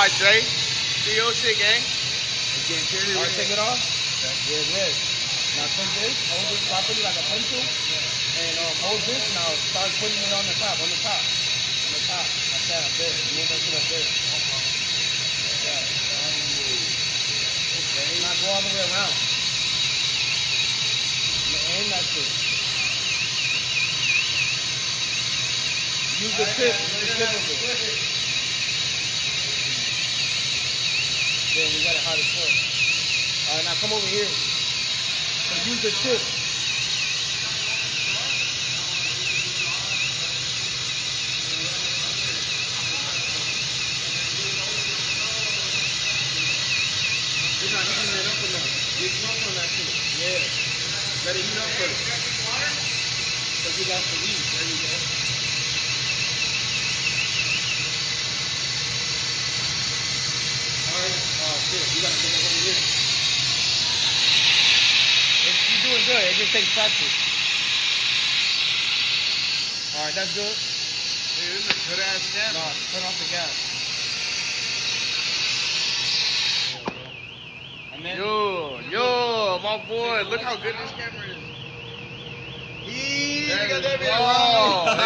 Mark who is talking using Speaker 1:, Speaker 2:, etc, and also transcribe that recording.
Speaker 1: Alright, Dre. Do your shit, gang.
Speaker 2: Alright, take it off. Yeah, good. Now take this, hold this properly like a pencil, and hold this. Now start putting it on the top, on the top. Like that, up there. You want that shit up there. Like that. Not go all the way around. Aim that shit. Use the tip of it. Then we got it hot as fuck. Alright, now come over here. So use the tip. You're not heating it up enough. Get close on that shit. Yeah. Let it heat up first. Because you got to eat. There you go. Alright. Oh shit. You got to get it over here. You're doing good. It just takes practice. Alright, that's good.
Speaker 1: Dude, this is a good ass camera.
Speaker 2: No, turn off the gas. And then
Speaker 1: Yo, my boy. Look how good this camera is.
Speaker 2: He got that video.